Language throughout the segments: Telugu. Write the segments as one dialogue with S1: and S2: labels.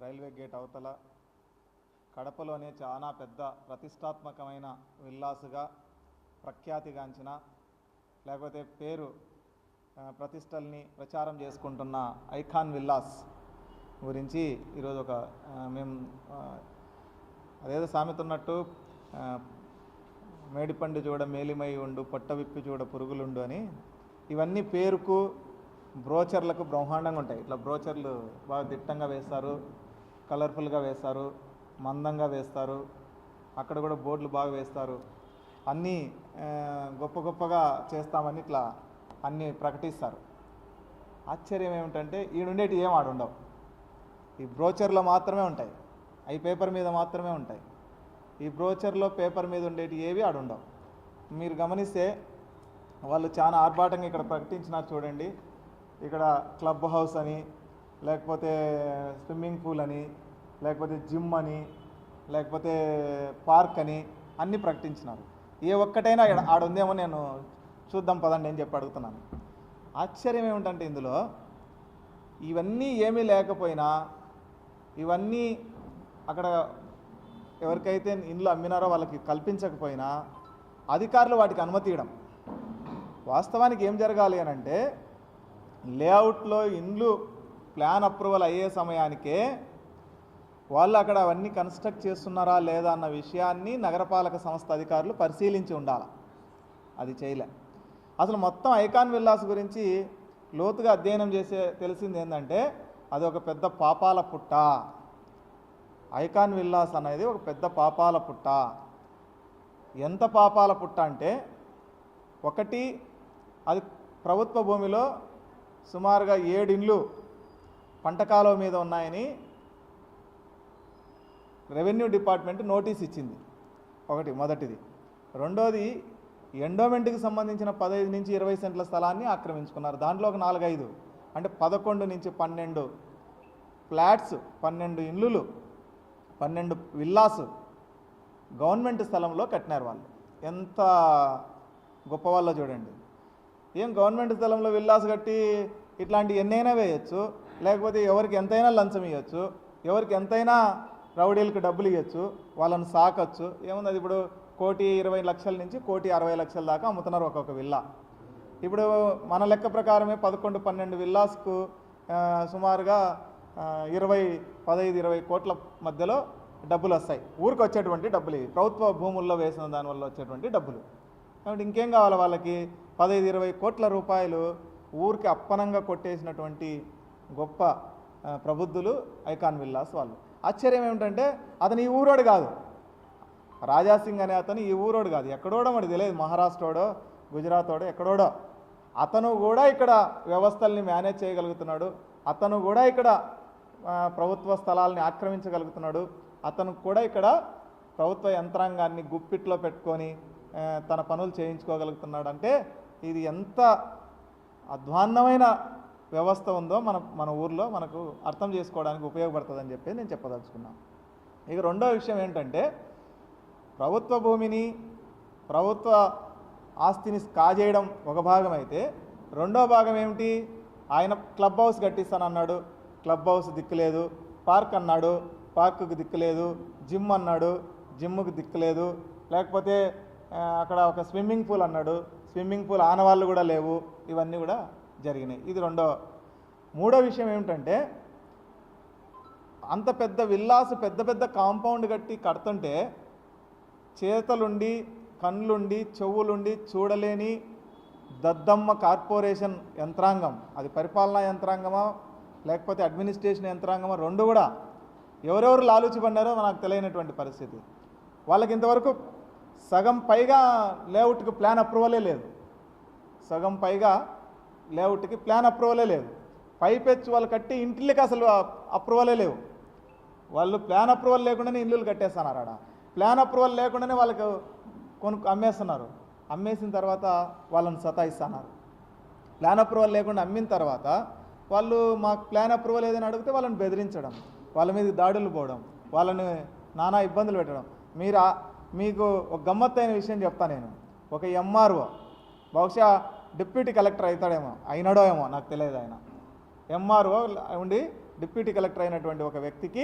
S1: రైల్వే గేట్ అవతల కడపలోనే చాలా పెద్ద ప్రతిష్టాత్మకమైన విల్లాసుగా ప్రఖ్యాతిగాంచిన లేకపోతే పేరు ప్రతిష్టల్ని ప్రచారం చేసుకుంటున్న ఐకాన్ విల్లాస్ గురించి ఈరోజు మేము అదేదో సామెత ఉన్నట్టు మేడిపండు చూడ మేలిమై ఉండు పొట్ట విప్పి చూడ పురుగులుండు అని ఇవన్నీ పేరుకు బ్రోచర్లకు బ్రహ్మాండంగా ఉంటాయి. ఇట్లా బ్రోచర్లు బాగా దిట్టంగా వేస్తారు, కలర్ఫుల్గా వేస్తారు, మందంగా వేస్తారు, అక్కడ కూడా బోర్డులు బాగా వేస్తారు, అన్నీ గొప్ప గొప్పగా చేస్తామని ఇట్లా అన్నీ ప్రకటిస్తారు. ఆశ్చర్యం ఏమిటంటే ఈడుండేటి ఏం ఆడుండవు, ఈ బ్రోచర్లో మాత్రమే ఉంటాయి, అవి పేపర్ మీద మాత్రమే ఉంటాయి. ఈ బ్రోచర్లో పేపర్ మీద ఉండేటి ఏవి ఆడుండవు. మీరు గమనిస్తే వాళ్ళు చాలా ఆర్భాటంగా ఇక్కడ ప్రకటించినారు చూడండి. ఇక్కడ క్లబ్ హౌస్ అని, లేకపోతే స్విమ్మింగ్ పూల్ అని, లేకపోతే జిమ్ అని, లేకపోతే పార్క్ అని అన్నీ ప్రకటించినారు. ఏ ఒక్కటైనా ఆడుందేమో నేను చూద్దాం పదండి అని చెప్పి అడుగుతున్నాను. ఆశ్చర్యం ఏమిటంటే ఇందులో ఇవన్నీ ఏమీ లేకపోయినా, ఇవన్నీ అక్కడ ఎవరికైతే ఇండ్లు అమ్మినారో వాళ్ళకి కల్పించకపోయినా అధికారులు వాటికి అనుమతి ఇవ్వడం. వాస్తవానికి ఏం జరగాలి అని అంటే లేఅవుట్లో ఇండ్లు ప్లాన్ అప్రూవల్ అయ్యే సమయానికే వాళ్ళు అక్కడ అవన్నీ కన్స్ట్రక్ట్ చేస్తున్నారా లేదా అన్న విషయాన్ని నగరపాలక సంస్థ అధికారులు పరిశీలించి ఉండాలి. అది చేయలే. అసలు మొత్తం ఐకాన్ విల్లాస్ గురించి లోతుగా అధ్యయనం చేసే తెలిసింది ఏంటంటే అది ఒక పెద్ద పాపాల పుట్ట. ఐకాన్ విల్లాస్ అనేది ఒక పెద్ద పాపాల పుట్ట. ఎంత పాపాల పుట్ట అంటే, ఒకటి, అది ప్రభుత్వ భూమిలో సుమారుగా 7 ఇండ్లు పంట కాలువ మీద ఉన్నాయని రెవెన్యూ డిపార్ట్మెంట్ నోటీస్ ఇచ్చింది. మొదటిది. రెండోది, ఎండోమెంట్కి సంబంధించిన 15 నుంచి 20 సెంట్ల స్థలాన్ని ఆక్రమించుకున్నారు. దాంట్లో ఒక 4-5 అంటే 11 నుంచి 12 ఫ్లాట్స్, 12 ఇల్లులు, 12 విల్లాసు గవర్నమెంట్ స్థలంలో కట్టినారు. వాళ్ళు ఎంత గొప్ప వాళ్ళో చూడండి. ఏం గవర్నమెంట్ స్థలంలో విల్లాస్ కట్టి ఇట్లాంటి ఎన్నైనా వేయచ్చు, లేకపోతే ఎవరికి ఎంతైనా లంచం ఇవ్వచ్చు, ఎవరికి ఎంతైనా రౌడీలకు డబ్బులు ఇవ్వచ్చు, వాళ్ళని సాకచ్చు. ఏముంది, అది ఇప్పుడు 1,20,00,000 నుంచి 1,60,00,000 దాకా అమ్ముతున్నారు ఒక్కొక్క విల్లా. ఇప్పుడు మన లెక్క ప్రకారమే 11-12 విల్లాస్కు సుమారుగా 15-20 కోట్ల మధ్యలో డబ్బులు వస్తాయి. ఊరికి వచ్చేటువంటి డబ్బులు ఇవి, ప్రభుత్వ భూముల్లో వేసిన దానివల్ల వచ్చేటువంటి డబ్బులు. కాబట్టి ఇంకేం కావాలి వాళ్ళకి? 15-20 కోట్ల రూపాయలు ఊరికి అప్పనంగా కొట్టేసినటువంటి గొప్ప ప్రబుద్ధులు ఐకాన్ విల్లాస్ వాళ్ళు. ఆశ్చర్యం ఏమిటంటే అతను ఈ ఊరోడు కాదు, రాజాసింగ్ అనే అతను ఈ ఊరోడు కాదు, ఎక్కడోడో మనకి తెలియదు, మహారాష్ట్రోడో గుజరాతోడో ఎక్కడోడో. అతను కూడా ఇక్కడ వ్యవస్థల్ని మేనేజ్ చేయగలుగుతున్నాడు, అతను కూడా ఇక్కడ ప్రభుత్వ స్థలాల్ని ఆక్రమించగలుగుతున్నాడు, అతను కూడా ఇక్కడ ప్రభుత్వ యంత్రాంగాన్ని గుప్పిట్లో పెట్టుకొని తన పనులు చేయించుకోగలుగుతున్నాడు. అంటే ఇది ఎంత అధ్వాన్నమైన వ్యవస్థ ఉందో మన ఊర్లో మనకు అర్థం చేసుకోవడానికి ఉపయోగపడుతుందని చెప్పి నేను చెప్పదలుచుకున్నాను. ఇక రెండో విషయం ఏంటంటే, ప్రభుత్వ భూమిని, ప్రభుత్వ ఆస్తిని కాజేయడం ఒక భాగం అయితే, రెండో భాగం ఏమిటి? ఆయన క్లబ్ హౌస్ కట్టిస్తానన్నాడు, క్లబ్ హౌస్ దిక్కులేదు, పార్క్ అన్నాడు, పార్కుకు దిక్కులేదు, జిమ్ అన్నాడు, జిమ్ముకు దిక్కులేదు, లేకపోతే అక్కడ ఒక స్విమ్మింగ్ పూల్ అన్నాడు, స్విమ్మింగ్ పూల్ ఆనవాళ్ళు కూడా లేవు. ఇవన్నీ కూడా జరిగినాయి. ఇది మూడో విషయం ఏమిటంటే, అంత పెద్ద విల్లాసు పెద్ద పెద్ద కాంపౌండ్ కడుతుంటే చేతలుండి, కళ్ళుండి, చెవులుండి చూడలేని దద్దమ్మ కార్పొరేషన్ యంత్రాంగం, అది పరిపాలనా యంత్రాంగమా లేకపోతే అడ్మినిస్ట్రేషన్ యంత్రాంగమా, రెండు కూడా ఎవరెవరు లాలూచి పడినారో మనకు తెలియనటువంటి పరిస్థితి. వాళ్ళకి ఇంతవరకు సగం పైగా లేఅవుట్కి ప్లాన్ అప్రూవలే లేదు, సగం పైగా లేఅవుట్కి ప్లాన్ అప్రూవలే లేదు. పైపెచ్చు వాళ్ళు కట్టి ఇంటికి అసలు అప్రూవలే లేవు. వాళ్ళు ప్లాన్ అప్రూవల్ లేకుండానే ఇల్లులు కట్టేస్తున్నారు. ఆడ ప్లాన్ అప్రూవల్ లేకుండానే వాళ్ళకు అమ్మేస్తున్నారు. అమ్మేసిన తర్వాత వాళ్ళని సతాయిస్తున్నారు. ప్లాన్ అప్రూవల్ లేకుండా అమ్మిన తర్వాత వాళ్ళు మాకు ప్లాన్ అప్రూవల్ ఏదైనా అడిగితే వాళ్ళని బెదిరించడం, వాళ్ళ మీద దాడులు పోవడం, వాళ్ళని నానా ఇబ్బందులు పెట్టడం. మీకు ఒక గమ్మత్తైన విషయం చెప్తాను నేను. ఒక ఎంఆర్ఓ, బహుశా డిప్యూటీ కలెక్టర్ అవుతాడేమో, అయినాడో ఏమో నాకు తెలియదు, ఆయన ఎంఆర్ఓ ఉండి డిప్యూటీ కలెక్టర్ అయినటువంటి ఒక వ్యక్తికి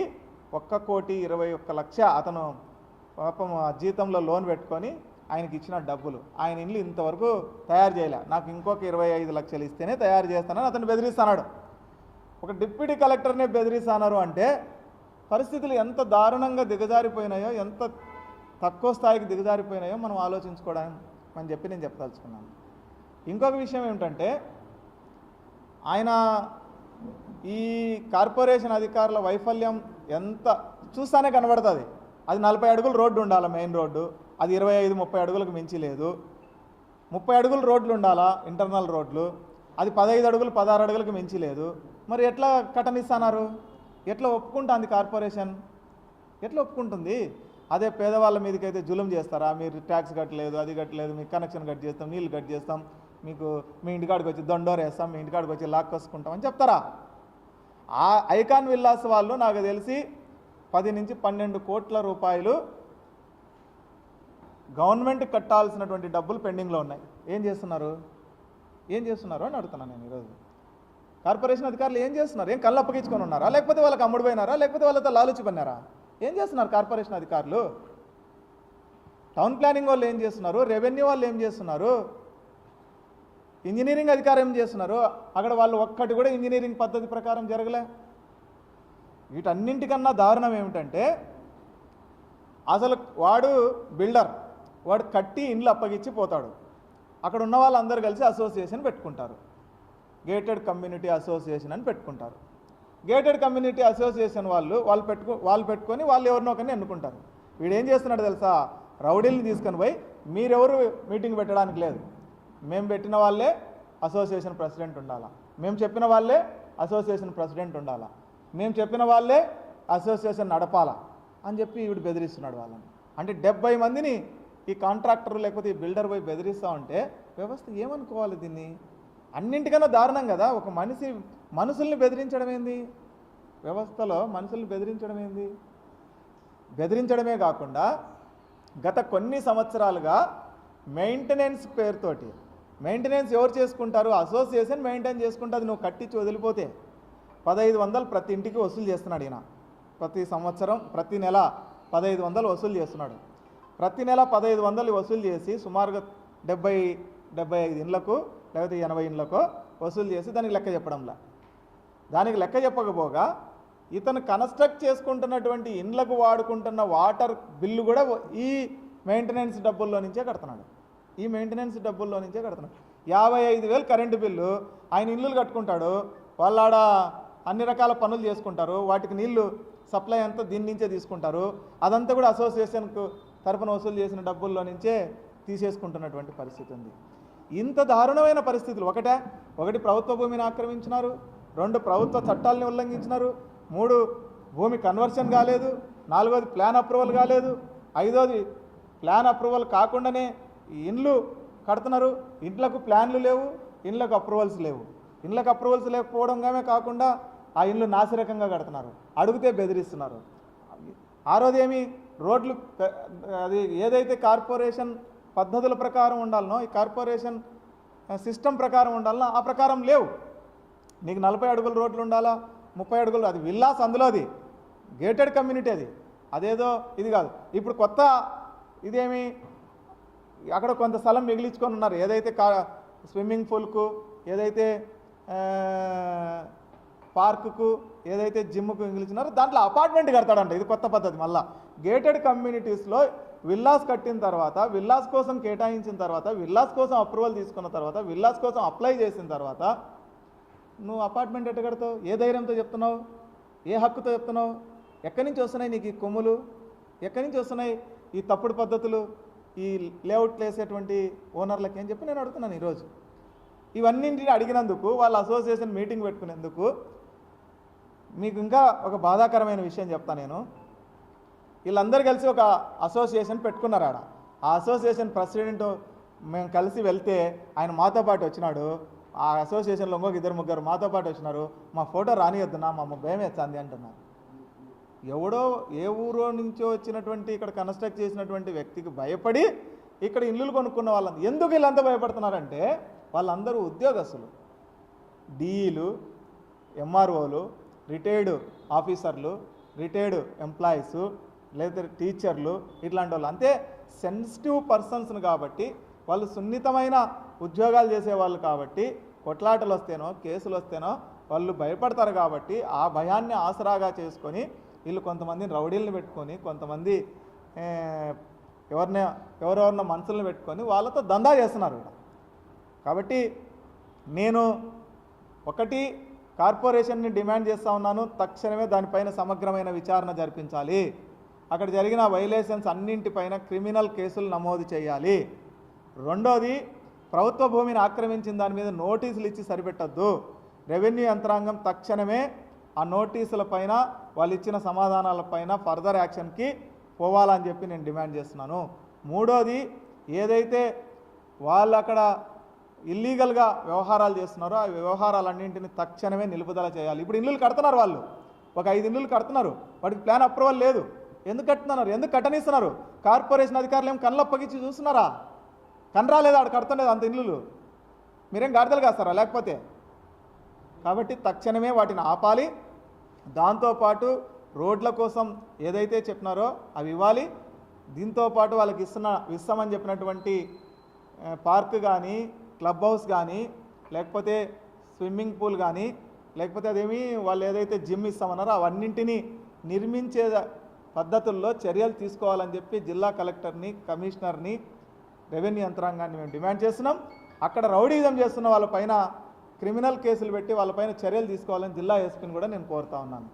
S1: 1,21,00,000 అతను పాపం జీతంలో లోన్ పెట్టుకొని ఆయనకి ఇచ్చిన డబ్బులు, ఆయన ఇల్లు ఇంతవరకు తయారు చేయలే, నాకు ఇంకొక 25 లక్షలు ఇస్తేనే తయారు చేస్తానని అతను బెదిరిస్తున్నాడు. ఒక డిప్యూటీ కలెక్టర్నే బెదిరిస్తున్నారు అంటే పరిస్థితులు ఎంత దారుణంగా దిగజారిపోయినాయో, ఎంత తక్కువ స్థాయికి దిగజారిపోయినాయో మనం ఆలోచించుకోవడానికి అని చెప్పి నేను చెప్పదలుచుకున్నాను. ఇంకొక విషయం ఏమిటంటే, ఆయన ఈ కార్పొరేషన్ అధికారుల వైఫల్యం ఎంత చూస్తానే కనబడుతుంది. అది 40 అడుగులు రోడ్డు ఉండాలి, మెయిన్ రోడ్డు, అది 25-30 అడుగులకు మించి లేదు. 30 అడుగులు రోడ్లు ఉండాలా, ఇంటర్నల్ రోడ్లు, అది 15 అడుగులు 16 అడుగులకు మించి లేదు. మరి ఎట్లా కట్టనిస్తున్నారు? ఎట్లా ఒప్పుకుంటుంది కార్పొరేషన్? ఎట్లా ఒప్పుకుంటుంది? అదే పేదవాళ్ళ మీదకైతే జులుం చేస్తారా? మీరు ట్యాక్స్ కట్టలేదు, అది కట్టలేదు, మీకు కనెక్షన్ కట్ చేస్తాం, నీళ్ళు కట్ చేస్తాం, మీకు మీ ఇంటికాడికి వచ్చి దొండోరు వేస్తాం, మీ ఇంటికాడికి వచ్చి లాక్కొసుకుంటాం అని చెప్తారా? ఆ ఐకాన్ విల్లాస్ వాళ్ళు నాకు తెలిసి 10 నుంచి 12 కోట్ల రూపాయలు గవర్నమెంట్ కట్టాల్సినటువంటి డబ్బులు పెండింగ్లో ఉన్నాయి. ఏం చేస్తున్నారు అని అడుగుతున్నాను నేను ఈరోజు. కార్పొరేషన్ అధికారులు ఏం చేస్తున్నారు? ఏం కళ్ళు అప్పగించుకొని ఉన్నారా, లేకపోతే వాళ్ళకి అమ్ముడు పోయినారా, లేకపోతే వాళ్ళతో లాలుచి పన్నారా? ఏం చేస్తున్నారు కార్పొరేషన్ అధికారులు? టౌన్ ప్లానింగ్ వాళ్ళు ఏం చేస్తున్నారు? రెవెన్యూ వాళ్ళు ఏం చేస్తున్నారు? ఇంజనీరింగ్ అధికారం ఏం చేస్తున్నారు? అక్కడ వాళ్ళు ఒక్కటి కూడా ఇంజనీరింగ్ పద్ధతి ప్రకారం జరగలే. వీటన్నింటికన్నా దారుణం ఏమిటంటే, అసలు వాడు బిల్డర్, వాడు కట్టి ఇండ్లు అప్పగించి పోతాడు. అక్కడ ఉన్న వాళ్ళందరూ కలిసి అసోసియేషన్ పెట్టుకుంటారు, గేటెడ్ కమ్యూనిటీ అసోసియేషన్ అని పెట్టుకుంటారు. గేటెడ్ కమ్యూనిటీ అసోసియేషన్ వాళ్ళు పెట్టుకొని వాళ్ళు ఎవరినో ఒకరిని ఎన్నుకుంటారు. వీడేం చేస్తున్నాడు తెలుసా? రౌడీల్ని తీసుకొని పోయి, మీరెవరు మీటింగ్ పెట్టడానికి లేదు, మేము పెట్టిన వాళ్ళే అసోసియేషన్ ప్రెసిడెంట్ ఉండాలా, మేము చెప్పిన వాళ్ళే అసోసియేషన్ ప్రెసిడెంట్ ఉండాలా, మేము చెప్పిన వాళ్ళే అసోసియేషన్ నడపాలా అని చెప్పి వీడు బెదిరిస్తున్నాడు వాళ్ళని. అంటే 70 మందిని ఈ కాంట్రాక్టర్ లేకపోతే ఈ బిల్డర్ పోయి బెదిరిస్తూ ఉంటే వ్యవస్థ ఏమనుకోవాలి దీన్ని? అన్నింటికన్నా దారుణం కదా. ఒక మనుషుల్ని బెదిరించడం ఏంది? వ్యవస్థలో మనుషుల్ని బెదిరించడం ఏంది? బెదిరించడమే కాకుండా గత కొన్ని సంవత్సరాలుగా మెయింటెనెన్స్ పేరుతోటి, మెయింటెనెన్స్ ఎవరు చేసుకుంటారు? అసోసియేషన్ మెయింటైన్ చేసుకుంటుంది. నువ్వు కట్టించి వదిలిపోతే 1500 ప్రతి ఇంటికి వసూలు చేస్తున్నాడు ఈయన. ప్రతి సంవత్సరం ప్రతి నెల 1500 వసూలు చేస్తున్నాడు. ప్రతి నెల 1500 వసూలు చేసి సుమారుగా 70-75 ఇండ్లకు లేకపోతే 80 ఇండ్లకో వసూలు చేసి దానికి లెక్క చెప్పడంలా. దానికి లెక్క చెప్పకపోగా ఇతను కన్స్ట్రక్ట్ చేసుకుంటున్నటువంటి ఇండ్లకు వాడుకుంటున్న వాటర్ బిల్లు కూడా ఈ మెయింటెనెన్స్ డబ్బుల్లో నుంచే కడుతున్నాడు. 55,000 కరెంటు బిల్లు ఆయన ఇల్లులు కట్టుకుంటాడు. వాళ్ళాడ అన్ని రకాల పనులు చేసుకుంటారు. వాటికి నీళ్లు సప్లై అంతా దీని నుంచే తీసుకుంటారు. అదంతా కూడా అసోసియేషన్కు తరపున వసూలు చేసిన డబ్బుల్లో నుంచే తీసేసుకుంటున్నటువంటి పరిస్థితి ఉంది. ఇంత దారుణమైన పరిస్థితులు ఒకటి ప్రభుత్వ భూమిని ఆక్రమించినారు, 2 ప్రభుత్వ చట్టాలని ఉల్లంఘించినారు, 3 భూమి కన్వర్షన్ కాలేదు, 4వది ప్లాన్ అప్రూవల్ కాలేదు, 5వది ప్లాన్ అప్రూవల్ కాకుండానే ఇండ్లు కడుతున్నారు. ఇండ్లకు ప్లాన్లు లేవు, ఇండ్లకు అప్రూవల్స్ లేవు. ఇండ్లకు అప్రూవల్స్ లేకపోవడంగానే కాకుండా ఆ ఇండ్లు నాసిరకంగా కడుతున్నారు, అడిగితే బెదిరిస్తున్నారు. 6వది ఏమి రోడ్లు, అది ఏదైతే కార్పొరేషన్ పద్ధతుల ప్రకారం ఉండాలనో, ఈ కార్పొరేషన్ సిస్టమ్ ప్రకారం ఉండాలనో ఆ ప్రకారం లేవు. నీకు 40 అడుగుల రోడ్లు ఉండాలా, 30 అడుగులు, అది విల్లాస్, అందులో అది గేటెడ్ కమ్యూనిటీ, అదేదో ఇది కాదు. ఇప్పుడు కొత్త ఇదేమి అక్కడ కొంత స్థలం మిగిలించుకొని ఉన్నారు. ఏదైతే స్విమ్మింగ్ పూల్కు, ఏదైతే పార్కుకు, ఏదైతే జిమ్కు మిగిలిచినారో దాంట్లో అపార్ట్మెంట్ కడతాడంట. ఇది కొత్త పద్ధతి. మళ్ళీ గేటెడ్ కమ్యూనిటీస్లో విల్లాస్ కట్టిన తర్వాత, విల్లాస్ కోసం కేటాయించిన తర్వాత, విల్లాస్ కోసం అప్రూవల్ తీసుకున్న తర్వాత, విల్లాస్ కోసం అప్లై చేసిన తర్వాత నువ్వు అపార్ట్మెంట్ ఎట్ట కడతావు? ఏ ధైర్యంతో చెప్తున్నావు? ఏ హక్కుతో చెప్తున్నావు? ఎక్కడి నుంచి వస్తున్నాయి నీకు ఈ కొమ్ములు? ఎక్కడి నుంచి వస్తున్నాయి ఈ తప్పుడు పద్ధతులు ఈ లేఅవుట్లు వేసేటువంటి ఓనర్లకి అని చెప్పి నేను అడుగుతున్నాను ఈరోజు. ఇవన్నింటిని అడిగినందుకు, వాళ్ళ అసోసియేషన్ మీటింగ్ పెట్టుకునేందుకు మీకు ఇంకా ఒక బాధాకరమైన విషయం చెప్తాను నేను. వీళ్ళందరూ కలిసి ఒక అసోసియేషన్ పెట్టుకున్నారు. ఆ అసోసియేషన్ ప్రెసిడెంట్ మేము కలిసి వెళ్తే ఆయన మాతో పాటు వచ్చినాడు. ఆ అసోసియేషన్లో ఇంకొక 2-3 మాతో పాటు వచ్చినారు. మా ఫోటో రానియొద్దునా, మా భయం వేస్తుంది అంటున్నారు. ఎవడో ఏ ఊరో నుంచో వచ్చినటువంటి ఇక్కడ కన్స్ట్రక్ట్ చేసినటువంటి వ్యక్తికి భయపడి ఇక్కడ ఇల్లులు కొనుక్కున్న వాళ్ళంతా ఎందుకు వీళ్ళంతా భయపడుతున్నారంటే, వాళ్ళందరూ ఉద్యోగస్తులు, డిఈలు, ఎంఆర్ఓలు, రిటైర్డ్ ఆఫీసర్లు, రిటైర్డ్ ఎంప్లాయీస్, లేదా టీచర్లు, ఇట్లాంటి వాళ్ళు అంతే సెన్సిటివ్ పర్సన్స్ను కాబట్టి వాళ్ళు సున్నితమైన ఉద్యోగాలు చేసేవాళ్ళు కాబట్టి కొట్లాటలు వస్తేనో కేసులు వస్తేనో వాళ్ళు భయపడతారు కాబట్టి ఆ భయాన్ని ఆసరాగా చేసుకొని వీళ్ళు కొంతమందిని రౌడీలను పెట్టుకొని కొంతమంది ఎవరెవరిన మనుషులను పెట్టుకొని వాళ్ళతో దందా చేస్తున్నారు ఇక్కడ. కాబట్టి నేను ఒకటి కార్పొరేషన్ని డిమాండ్ చేస్తూ ఉన్నాను, తక్షణమే దానిపైన సమగ్రమైన విచారణ జరిపించాలి. అక్కడ జరిగిన వైలేషన్స్ అన్నింటిపైన క్రిమినల్ కేసులు నమోదు చేయాలి. రెండోది, ప్రభుత్వ భూమిని ఆక్రమించిన దాని మీద నోటీసులు ఇచ్చి సరిపెట్టద్దు. రెవెన్యూ యంత్రాంగం తక్షణమే ఆ నోటీసుల పైన వాళ్ళు ఇచ్చిన సమాధానాలపైన ఫర్దర్ యాక్షన్కి పోవాలని చెప్పి నేను డిమాండ్ చేస్తున్నాను. మూడోది, ఏదైతే వాళ్ళు అక్కడ ఇల్లీగల్గా వ్యవహారాలు చేస్తున్నారో ఆ వ్యవహారాలన్నింటినీ తక్షణమే నిలుపుదల చేయాలి. ఇప్పుడు ఇల్లులు కడుతున్నారు, వాళ్ళు ఒక 5 ఇల్లులు కడుతున్నారు, వాటికి ప్లాన్ అప్రూవల్ లేదు. ఎందుకు కట్టుతున్నారు? ఎందుకు కట్టనిస్తున్నారు? కార్పొరేషన్ అధికారులు ఏం కళ్ళప్పగించి చూస్తున్నారా? కనరాలేదు, ఆడ కడుతుండేది అంత ఇల్లులు. మీరేం గాడిదలు కాస్తారా లేకపోతే? కాబట్టి తక్షణమే వాటిని ఆపాలి. దాంతోపాటు రోడ్ల కోసం ఏదైతే చెప్పినారో అవి ఇవ్వాలి. దీంతోపాటు వాళ్ళకి ఇస్తామని చెప్పినటువంటి పార్క్ కానీ, క్లబ్ హౌస్ కానీ, లేకపోతే స్విమ్మింగ్ పూల్ కానీ, లేకపోతే అదేమి వాళ్ళు ఏదైతే జిమ్ ఇస్తామన్నారో అవన్నింటినీ నిర్మించే పద్ధతుల్లో చర్యలు తీసుకోవాలని చెప్పి జిల్లా కలెక్టర్ని, కమిషనర్ని, రెవెన్యూ యంత్రాంగాన్ని మేము డిమాండ్ చేస్తున్నాం. అక్కడ రౌడీజం చేస్తున్న వాళ్ళపైన క్రిమినల్ కేసులు పెట్టి వాళ్ళపైన చర్యలు తీసుకోవాలని జిల్లా ఎస్పీని కూడా నేను కోరుతా ఉన్నాను.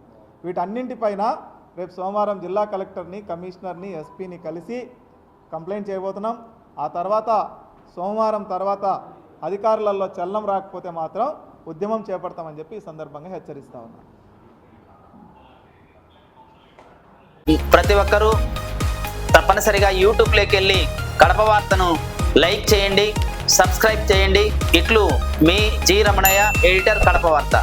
S1: వీటన్నింటిపైన రేపు సోమవారం జిల్లా కలెక్టర్ని, కమిషనర్ని, ఎస్పీని కలిసి కంప్లైంట్ చేయబోతున్నాం. ఆ తర్వాత సోమవారం తర్వాత అధికారులలో చలనం రాకపోతే మాత్రం ఉద్యమం చేపడతామని చెప్పి ఈ సందర్భంగా హెచ్చరిస్తా ఉన్నాను.
S2: ప్రతి ఒక్కరూ తప్పనిసరిగా యూట్యూబ్లోకి వెళ్ళి కడప వార్తను లైక్ చేయండి, సబ్స్క్రైబ్ చేయండి. ఇట్లు మీ జి రమణయ్య, ఎడిటర్, కడప వార్త.